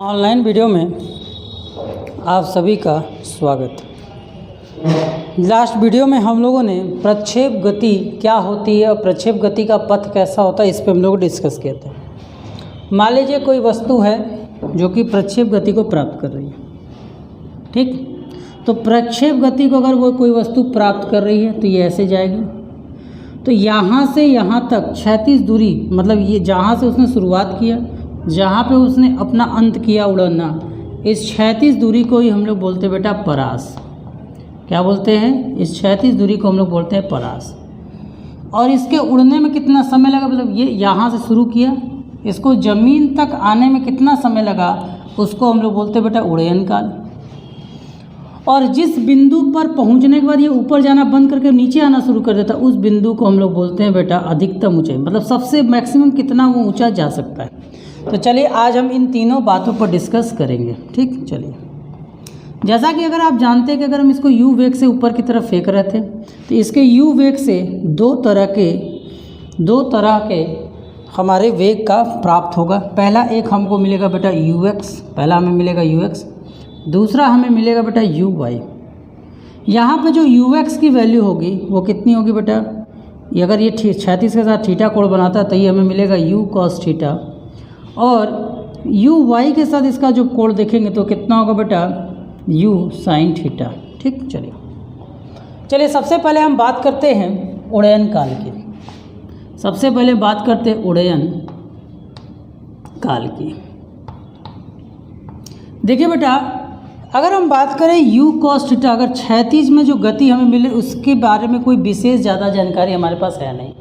Online video में आप सभी का स्वागत। लास्ट वीडियो में हम लोगों ने प्रक्षेप गति क्या होती है और प्रक्षेप गति का पथ कैसा होता है इस पे हम लोग डिस्कस किए थे। मान लीजिए कोई वस्तु है जो कि प्रक्षेप गति को प्राप्त कर रही है, ठीक। तो प्रक्षेप गति को अगर वो कोई वस्तु प्राप्त कर रही है तो ये ऐसे जाएगी। तो यहाँ से यहाँ तक क्षैतिज दूरी, मतलब ये जहाँ से उसने शुरुआत किया, जहाँ पे उसने अपना अंत किया उड़ना, इस क्षैतिज दूरी को ही हम लोग बोलते हैं बेटा परास। क्या बोलते हैं? इस क्षैतिज दूरी को हम लोग बोलते हैं परास। और इसके उड़ने में कितना समय लगा, मतलब ये यहाँ से शुरू किया, इसको ज़मीन तक आने में कितना समय लगा, उसको हम लोग बोलते हैं बेटा उड्डयन काल। और जिस बिंदु पर पहुंचने के बाद ये ऊपर जाना बंद करके नीचे आना शुरू कर देता, उस बिंदु को हम लोग बोलते हैं बेटा अधिकतम ऊंचाई, मतलब सबसे मैक्सिमम कितना वो ऊंचा जा सकता है। तो चलिए आज हम इन तीनों बातों पर डिस्कस करेंगे, ठीक। चलिए, जैसा कि अगर आप जानते हैं कि अगर हम इसको u वेग से ऊपर की तरफ फेंक रहे थे तो इसके u वेग से दो तरह के हमारे वेग का प्राप्त होगा। पहला एक हमको मिलेगा बेटा ux, पहला हमें मिलेगा ux, दूसरा हमें मिलेगा बेटा uy। यहाँ पे जो ux की वैल्यू होगी वो कितनी होगी बेटा, ये अगर ये 36 के साथ थीटा कोण बनाता है तो ये हमें मिलेगा u cos थीटा, और uy के साथ इसका जो कोण देखेंगे तो कितना होगा बेटा u sin थीटा, ठीक। चलिए सबसे पहले हम बात करते हैं उड्डयन काल की। सबसे पहले बात करते हैं उड्डयन काल की। देखिए बेटा, अगर हम बात करें u cos थीटा, अगर क्षैतिज में जो गति हमें मिले उसके बारे में कोई विशेष ज़्यादा जानकारी हमारे पास है नहीं,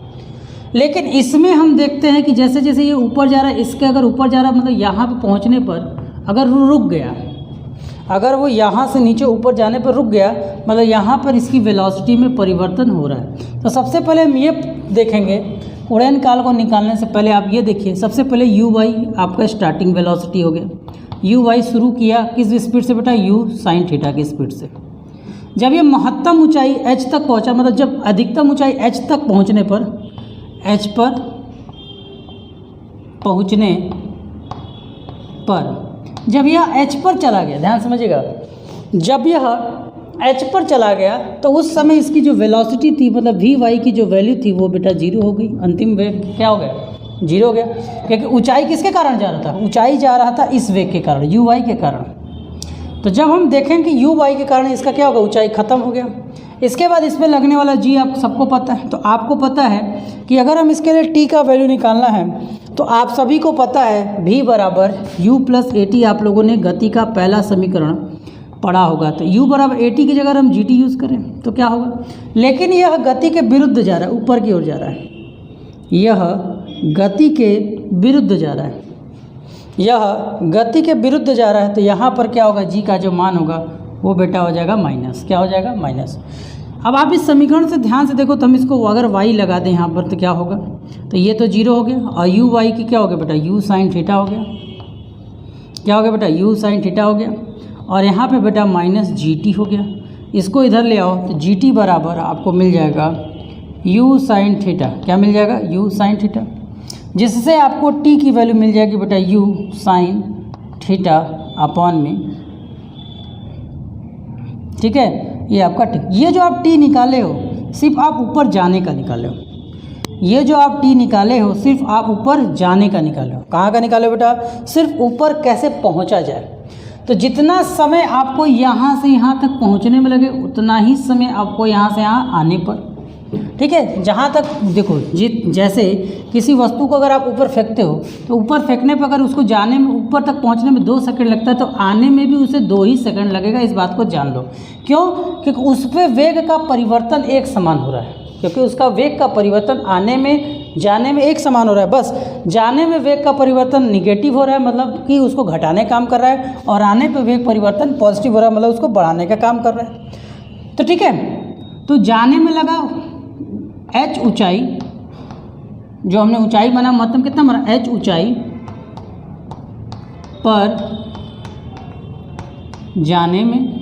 लेकिन इसमें हम देखते हैं कि जैसे जैसे ये ऊपर जा रहा है, इसके अगर ऊपर जा रहा है मतलब यहाँ पे पहुँचने पर अगर रुक गया, अगर वो यहाँ से नीचे ऊपर जाने पर रुक गया, मतलब यहाँ पर इसकी वेलोसिटी में परिवर्तन हो रहा है। तो सबसे पहले हम ये देखेंगे, उड्डयन काल को निकालने से पहले आप ये देखिए, सबसे पहले uy आपका स्टार्टिंग वेलोसिटी हो गया। uy शुरू किया किस स्पीड से बेटा, u sin थीटा की स्पीड से। जब ये महत्तम ऊंचाई h तक पहुँचा, मतलब जब अधिकतम ऊंचाई h तक पहुँचने पर, h पर पहुँचने पर जब यह h पर चला गया, ध्यान समझिएगा, जब यह h पर चला गया तो उस समय इसकी जो वेलोसिटी थी, मतलब vy की जो वैल्यू थी वो बेटा 0 हो गई। अंतिम वेग क्या हो गया, 0 हो गया, क्योंकि ऊंचाई किसके कारण जा रहा था, ऊंचाई जा रहा था इस वेग के कारण, uy के कारण। तो जब हम देखें कि uy के कारण इसका क्या होगा, ऊंचाई खत्म हो गया। इसके बाद इस पर लगने वाला g आप सबको पता है। तो आपको पता है कि अगर हम इसके लिए t का वैल्यू निकालना है तो आप सभी को पता है v बराबर u प्लस ए टी, आप लोगों ने गति का पहला समीकरण पढ़ा होगा। तो u बराबर ए टी की जगह हम gt यूज़ करें तो क्या होगा, लेकिन यह गति के विरुद्ध जा रहा है, ऊपर की ओर जा रहा है, यह गति के विरुद्ध जा रहा है, यह गति के विरुद्ध जा रहा है। तो यहाँ पर क्या होगा, g का जो मान होगा वो बेटा हो जाएगा माइनस। क्या हो जाएगा, माइनस। अब आप इस समीकरण से ध्यान से देखो तो हम इसको अगर y लगा दें यहाँ पर तो क्या होगा, तो ये तो 0 हो गया, और uy की क्या हो गया बेटा, u sin थीटा हो गया। क्या हो गया बेटा, u sin थीटा हो गया, और यहाँ पे बेटा माइनस gt हो गया। इसको इधर ले आओ तो gt बराबर आपको मिल जाएगा u sin थीटा। क्या मिल जाएगा, u sin थीटा, जिससे आपको t की वैल्यू मिल जाएगी बेटा u sin थीटा अपॉन में, ठीक है। ये आपका t, ये जो आप t निकाले हो सिर्फ आप ऊपर जाने का निकाले हो, ये जो आप t निकाले हो सिर्फ आप ऊपर जाने का निकाले हो। कहाँ का निकाले हो बेटा, सिर्फ ऊपर कैसे पहुँचा जाए। तो जितना समय आपको यहाँ से यहाँ तक पहुँचने में लगे उतना ही समय आपको यहाँ से यहाँ आने पर, ठीक है। जहाँ तक देखो, जैसे किसी वस्तु को अगर आप ऊपर फेंकते हो तो ऊपर फेंकने पर अगर उसको जाने में, ऊपर तक पहुँचने में 2 सेकंड लगता है तो आने में भी उसे 2 ही सेकंड लगेगा। इस बात को जान लो। क्यों? क्योंकि उस पर वेग का परिवर्तन एक समान हो रहा है, क्योंकि उसका वेग का परिवर्तन आने में जाने में एक समान हो रहा है। बस जाने में वेग का परिवर्तन निगेटिव हो रहा है, मतलब कि उसको घटाने का काम कर रहा है, और आने पर वेग परिवर्तन पॉजिटिव हो रहा है, मतलब उसको बढ़ाने का काम कर रहा है। तो ठीक है, तो जाने में लगा h ऊंचाई, जो हमने ऊंचाई बना, मतलब कितना हमारा h ऊंचाई पर जाने में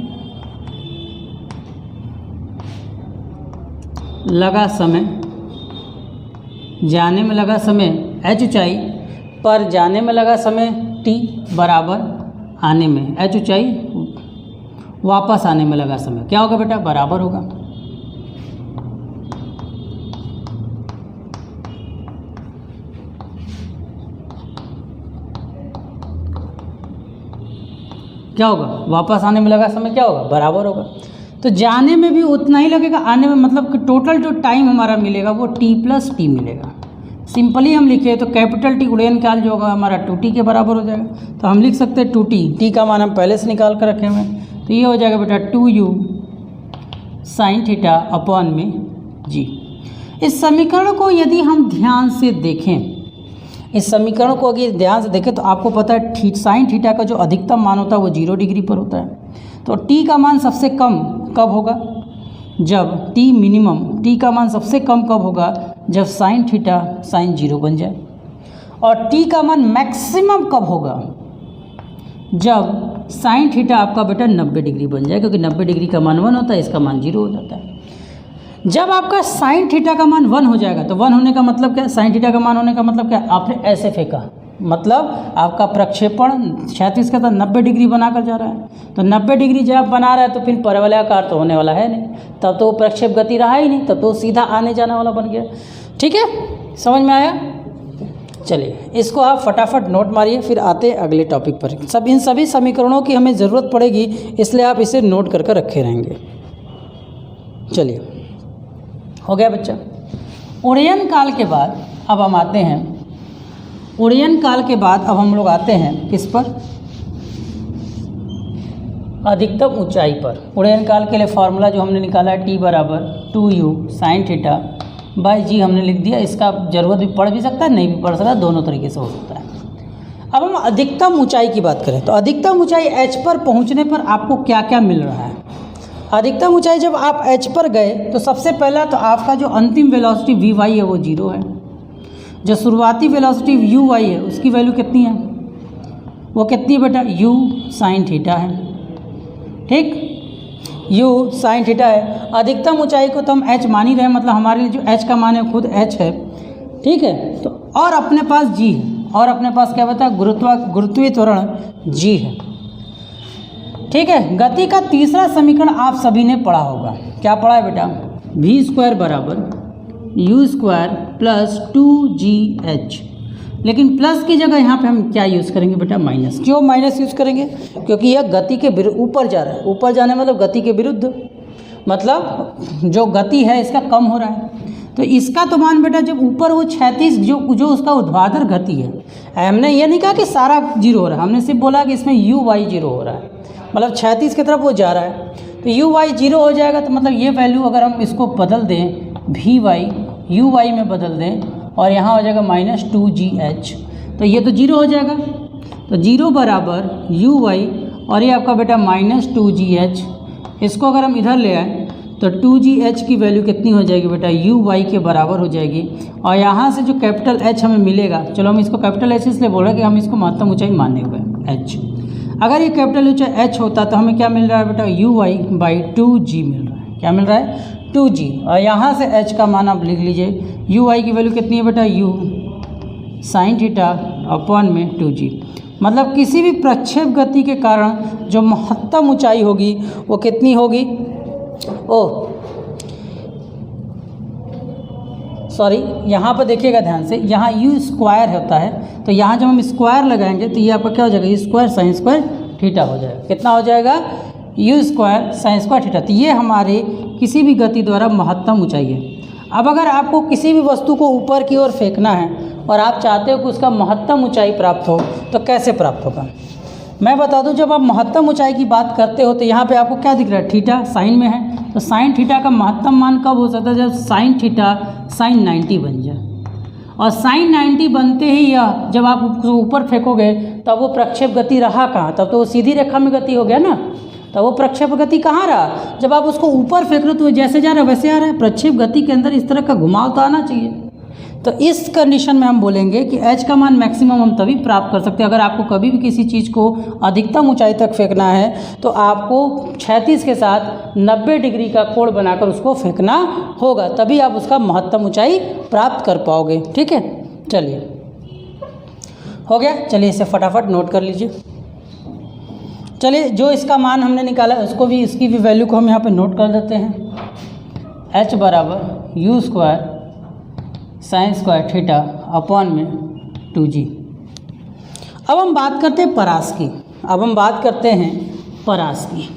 लगा समय, जाने में लगा समय h ऊंचाई पर जाने में लगा समय t बराबर आने में, h ऊंचाई वापस आने में लगा समय क्या होगा बेटा, बराबर होगा। क्या होगा, वापस आने में लगा समय क्या होगा, बराबर होगा। तो जाने में भी उतना ही लगेगा, आने में मतलब कि टोटल जो टाइम हमारा मिलेगा वो t + t मिलेगा। सिंपली हम लिखे तो कैपिटल T गुणन काल जो होगा हमारा 2t के बराबर हो जाएगा। तो हम लिख सकते हैं 2t, t का मान हम पहले से निकाल कर रखे हुए हैं, तो ये हो जाएगा बेटा 2u sin थीटा अपॉन में g। इस समीकरण को यदि हम ध्यान से देखें, इस समीकरण को अगर ध्यान से देखें तो आपको पता है साइन थीटा का जो अधिकतम मान होता है वो 0 डिग्री पर होता है। तो t का मान सबसे कम कब होगा, जब t मिनिमम, t का मान सबसे कम कब होगा, जब साइन थीटा साइन 0 बन जाए। और t का मान मैक्सिमम कब होगा, जब साइन थीटा आपका बेटा 90 डिग्री बन जाए, क्योंकि 90 डिग्री का मान 1 होता है, इसका मान 0 हो जाता है। जब आपका साइन थीटा का मान 1 हो जाएगा, तो 1 होने का मतलब क्या, साइन थीटा का मान होने का मतलब क्या, आपने ऐसे फेंका, मतलब आपका प्रक्षेपण क्षैतिज का 90 डिग्री बनाकर जा रहा है। तो 90 डिग्री जब बना रहा है तो फिर परवलयाकार तो होने वाला है नहीं, तब तो प्रक्षेप गति रहा ही नहीं, तब तो सीधा आने जाने वाला बन गया। ठीक है, समझ में आया। चलिए इसको आप फटाफट नोट मारिए, फिर आते अगले टॉपिक पर। इन सभी समीकरणों की हमें ज़रूरत पड़ेगी, इसलिए आप इसे नोट करके रखे रहेंगे। चलिए हो गया बच्चा। उड़यन काल के बाद अब हम आते हैं, उड़यन काल के बाद अब हम लोग आते हैं किस पर, अधिकतम ऊंचाई पर। उड़यन काल के लिए फॉर्मूला जो हमने निकाला है t = 2u sin theta by g हमने लिख दिया। इसका ज़रूरत भी पड़ भी सकता है, नहीं भी पड़ सकता, दोनों तरीके से हो सकता है। अब हम अधिकतम ऊंचाई की बात करें तो अधिकतम ऊंचाई h पर पहुंचने पर आपको क्या क्या मिल रहा है। अधिकतम ऊंचाई जब आप h पर गए तो सबसे पहला तो आपका जो अंतिम वेलोसिटी vy है वो 0 है, जो शुरुआती वेलोसिटी uy है उसकी वैल्यू कितनी है, वो कितनी है बेटा, u sin थीटा है। ठीक, u sin थीटा है। अधिकतम ऊंचाई को तो हम h मान ही रहे हैं, मतलब हमारे लिए जो h का मान है खुद h है। ठीक है, तो और अपने पास g है, और अपने पास क्या बता, गुरुत्वीय त्वरण g है। ठीक है, गति का तीसरा समीकरण आप सभी ने पढ़ा होगा, क्या पढ़ा है बेटा, v² = u² + 2gh। लेकिन प्लस की जगह यहाँ पे हम क्या यूज़ करेंगे बेटा, माइनस। क्यों माइनस यूज़ करेंगे, क्योंकि यह गति के ऊपर जा रहा है, ऊपर जाने मतलब गति के विरुद्ध, मतलब जो गति है इसका कम हो रहा है। तो इसका तो मान बेटा जब ऊपर वो क्षैतिज जो उसका ऊर्ध्वाधर गति है, हमने ये नहीं कहा कि सारा 0 हो रहा है, हमने सिर्फ बोला कि इसमें uy 0 हो रहा है, मतलब क्षैतिज की तरफ वो जा रहा है। तो uy 0 हो जाएगा, तो मतलब ये वैल्यू अगर हम इसको बदल दें, vy uy में बदल दें, और यहाँ हो जाएगा -2gh, तो ये तो 0 हो जाएगा। तो 0 = uy, और ये आपका बेटा -2gh। इसको अगर हम इधर ले आए तो 2gh की वैल्यू कितनी हो जाएगी बेटा, uy के बराबर हो जाएगी। और यहाँ से जो कैपिटल H हमें मिलेगा, चलो हम इसको कैपिटल H इसलिए बोल रहे हैं कि हम इसको महत्तम ऊंचाई माने हुए हैं h। अगर ये कैपिटल ऊंचाई h होता तो हमें क्या मिल रहा है बेटा, uy/2g मिल रहा है। क्या मिल रहा है, 2g। और यहाँ से h का मान आप लिख लीजिए, uy की वैल्यू कितनी है बेटा, u sin थीटा अपॉन में 2g। मतलब किसी भी प्रक्षेप गति के कारण जो महत्तम ऊंचाई होगी वो कितनी होगी, यहाँ पर देखिएगा ध्यान से, यहाँ u² होता है, तो यहाँ जब हम स्क्वायर लगाएंगे तो ये आपका क्या हो जाएगा, u² sin² थीटा हो जाएगा। कितना हो जाएगा, u² sin² थीटा। तो ये हमारे किसी भी गति द्वारा महत्तम ऊंचाई है। अब अगर आपको किसी भी वस्तु को ऊपर की ओर फेंकना है और आप चाहते हो कि उसका महत्तम ऊंचाई प्राप्त हो, तो कैसे प्राप्त होगा, मैं बता दूं। जब आप महत्तम ऊंचाई की बात करते हो तो यहाँ पे आपको क्या दिख रहा है, थीटा साइन में है। तो साइन थीटा का महत्तम मान कब हो सकता है, जब साइन थीटा साइन 90 बन जाए। और साइन 90 बनते ही या जब आप उसको ऊपर फेंकोगे तब वो प्रक्षेप गति रहा कहाँ, तब तो वो सीधी रेखा में गति हो गया ना। तो वो प्रक्षेप गति कहाँ रहा, जब आप उसको ऊपर फेंक रहे हो तो जैसे जा रहा है वैसे आ रहा है। प्रक्षेप गति के अंदर इस तरह का घुमाव तो आना चाहिए। तो इस कंडीशन में हम बोलेंगे कि h का मान मैक्सिमम हम तभी प्राप्त कर सकते हैं अगर आपको कभी भी किसी चीज़ को अधिकतम ऊंचाई तक फेंकना है तो आपको क्षैतिज के साथ 90 डिग्री का कोण बनाकर उसको फेंकना होगा, तभी आप उसका महत्तम ऊंचाई प्राप्त कर पाओगे। ठीक है, चलिए हो गया। चलिए इसे फटाफट नोट कर लीजिए। चलिए जो इसका मान हमने निकाला उसको भी, इसकी भी वैल्यू को हम यहाँ पे नोट कर देते हैं। h बराबर you square sine square theta upon में 2g। अब हम बात करते हैं परास की। अब हम बात करते हैं परास की।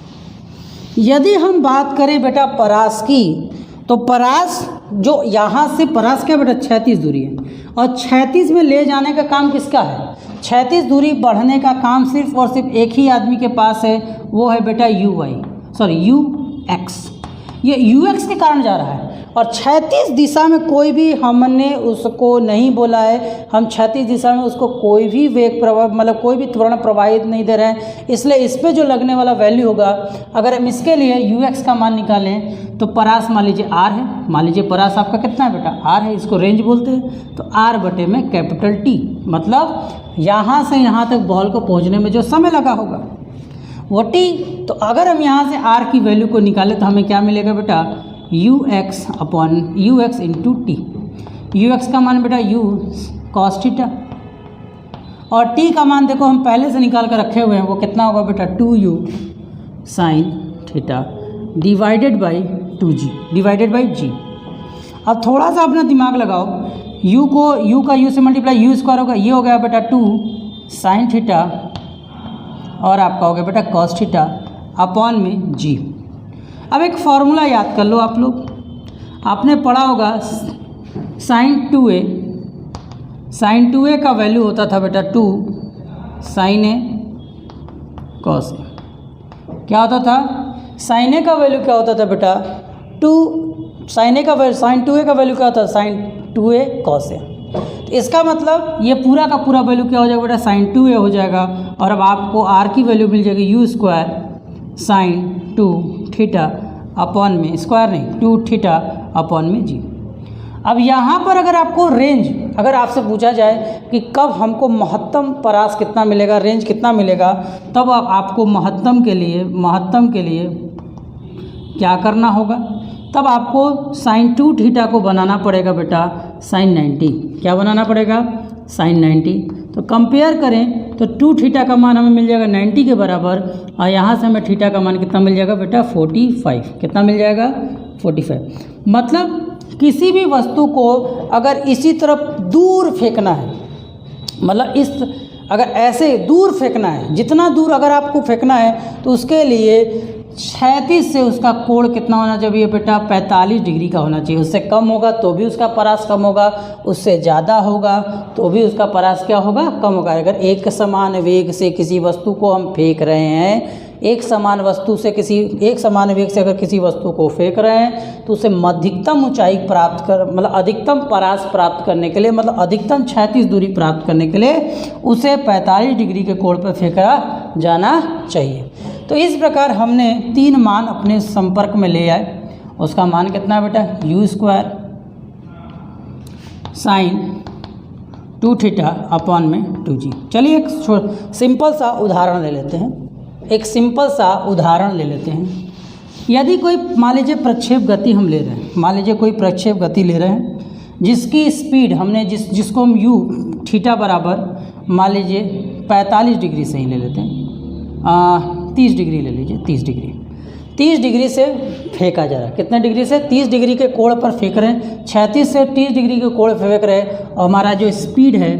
यदि हम बात करें बेटा परास की, तो परास जो यहाँ से परास क्या बेटा 36 दूरी है, और 36 में ले जाने का काम किसका है? 36 दूरी बढ़ने का काम सिर्फ और सिर्फ एक ही आदमी के पास है, वो है बेटा ux। ये ux के कारण जा रहा है, और 36 दिशा में कोई भी हमने उसको नहीं बोला है, हम 36 दिशा में उसको कोई भी वेग प्रवाह मतलब कोई भी त्वरण प्रवाहित नहीं दे रहे हैं। इसलिए इस पर जो लगने वाला वैल्यू होगा, अगर हम इसके लिए ux का मान निकालें तो परास मान लीजिए r है। मान लीजिए परास आपका कितना है बेटा? r है, इसको रेंज बोलते हैं। तो r बटे में कैपिटल T, मतलब यहाँ से यहाँ तक बॉल को पहुँचने में जो समय लगा होगा वो T। तो अगर हम यहाँ से r की वैल्यू को निकालें तो हमें क्या मिलेगा बेटा? ux into T. ux का मान बेटा u cos थीटा, और t का मान देखो हम पहले से निकाल कर रखे हुए हैं, वो कितना होगा बेटा? 2u sine theta divided by 2g divided by g। अब थोड़ा सा अपना दिमाग लगाओ, u को u का u से मल्टीप्लाई u स्क्वायर होगा, ये हो गया बेटा 2 साइन थीटा और आपका हो गया बेटा cos थीटा अपॉन में g। अब एक फॉर्मूला याद कर लो आप लोग, आपने पढ़ा होगा साइन 2a का वैल्यू होता था बेटा 2 साइन ए कॉस ए। क्या होता था? साइन ए का वैल्यू क्या होता था बेटा? 2 साइन 2a का वैल्यू क्या होता था? Sign 2a cos A. तो इसका मतलब ये पूरा का पूरा वैल्यू क्या हो जाएगा बेटा? साइन 2a हो जाएगा, और अब आपको r की वैल्यू मिल जाएगी you square sine 2 theta upon में स्क्वायर नहीं 2 थीटा अपॉन में जी। अब यहाँ पर अगर आपको रेंज, अगर आपसे पूछा जाए कि कब हमको महत्तम परास कितना मिलेगा, रेंज कितना मिलेगा, तब आपको महत्तम के लिए क्या करना होगा? तब आपको साइन 2 थीटा को बनाना पड़ेगा बेटा साइन 90। क्या बनाना पड़ेगा? साइन 90। तो कंपेयर करें तो 2 थीटा का मान हमें मिल जाएगा 90 के बराबर, और यहाँ से हमें थीटा का मान कितना मिल जाएगा बेटा? 45। कितना मिल जाएगा? 45। मतलब किसी भी वस्तु को अगर इसी तरफ दूर फेंकना है, मतलब इस अगर ऐसे दूर फेंकना है, जितना दूर अगर आपको फेंकना है तो उसके लिए क्षैतिज से उसका कोण कितना होना चाहिए बेटा? 45 डिग्री का होना चाहिए। उससे कम होगा तो भी उसका परास कम होगा, उससे ज़्यादा होगा तो भी उसका परास क्या होगा? कम होगा। अगर एक समान वेग से किसी वस्तु को हम फेंक रहे हैं, एक समान वेग से अगर किसी वस्तु को फेंक रहे हैं तो उसे अधिकतम ऊंचाई प्राप्त कर मतलब अधिकतम परास प्राप्त करने के लिए, मतलब अधिकतम क्षैतिज दूरी प्राप्त करने के लिए उसे 45 डिग्री के कोण पर फेंका जाना चाहिए। तो इस प्रकार हमने 3 मान अपने संपर्क में ले आए। उसका मान कितना है बेटा? You square sine 2 theta upon में 2g। चलिए एक सिंपल सा उदाहरण ले लेते हैं। यदि कोई मान लीजिए प्रक्षेप गति हम ले रहे हैं, जिसकी स्पीड हमने जिसको हम u थीटा बराबर मान लीजिए 45 डिग्री से ही ले लेते हैं, 30 डिग्री ले लीजिए। 30 डिग्री से फेंका जा रहा है। कितने डिग्री से? 30 डिग्री के कोण पर फेंक रहे हैं। 36 से 30 डिग्री के कोण पर फेंक रहे हैं, और हमारा जो स्पीड है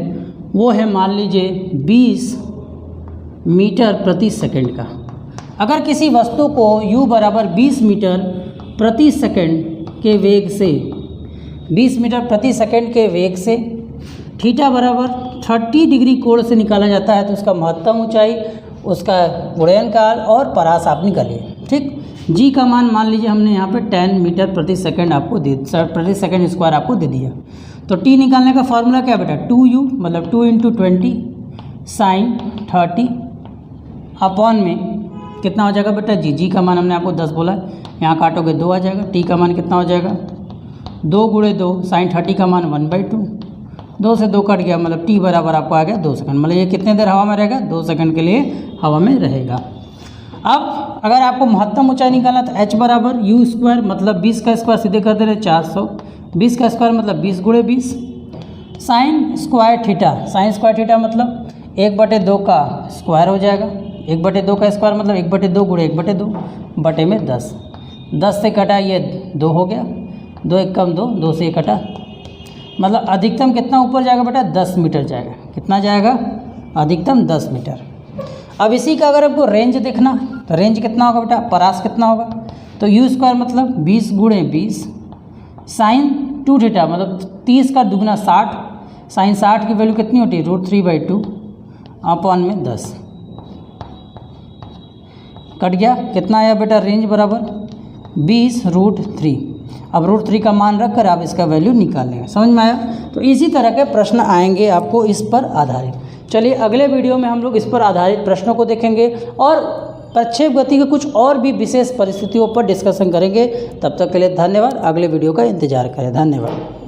वो है मान लीजिए 20 मीटर प्रति सेकंड का। अगर किसी वस्तु को u बराबर 20 मीटर प्रति सेकंड के वेग से थीटा बराबर 30 डिग्री कोण से निकाला जाता है, तो उसका महत्तम ऊंचाई, उसका गुणनकाल और परास आप निकालिए। ठीक, g का मान लीजिए हमने यहाँ पे 10 मीटर प्रति सेकंड आपको प्रति सेकंड स्क्वायर आपको दे दिया। तो t निकालने का फॉर्मूला क्या बेटा? 2u मतलब 2 × 20 साइन 30 अपॉन में कितना हो जाएगा बेटा? g का मान हमने आपको 10 बोला, यहाँ काटोगे 2 आ जाएगा। t का मान कितना हो जाएगा? 2 × 2 साइन 30 का मान 1/2, 2 से 2 कट गया, मतलब t बराबर आपको आ गया 2 सेकंड। मतलब ये कितने देर हवा में रहेगा? 2 सेकंड के लिए हवा में रहेगा। अब अगर आपको महत्तम ऊंचाई निकालना तो h बराबर यू स्क्वायर मतलब 20 का स्क्वायर सीधे कर दे रहे 400, 20 का स्क्वायर मतलब 20 × 20 साइन स्क्वायर थीटा मतलब 1/2 का स्क्वायर हो जाएगा, 1/2 का स्क्वायर मतलब 1/2 गुणे 1/2 बटे में 10। 10 से कटा ये 2 हो गया, 2 एक कम 2, 2 से कटा, मतलब अधिकतम कितना ऊपर जाएगा बेटा? 10 मीटर जाएगा। कितना जाएगा? अधिकतम 10 मीटर। अब इसी का अगर आपको रेंज देखना, तो रेंज कितना होगा बेटा? परास कितना होगा? तो यू स्क्वायर मतलब 20 गुणे 20 साइन 2 थीटा मतलब 30 का दुगना 60, साइन 60 की वैल्यू कितनी होती है? √3/2 अपॉन में 10। कट गया, कितना आया बेटा? रेंज बराबर 20√3। अब √3 का मान रख कर आप इसका वैल्यू निकाल लेंगे। समझ में आया? तो इसी तरह के प्रश्न आएंगे आपको इस पर आधारित। चलिए अगले वीडियो में हम लोग इस पर आधारित प्रश्नों को देखेंगे और प्रक्षेप गति के कुछ और भी विशेष परिस्थितियों पर डिस्कशन करेंगे। तब तक के लिए धन्यवाद। अगले वीडियो का इंतजार करें। धन्यवाद।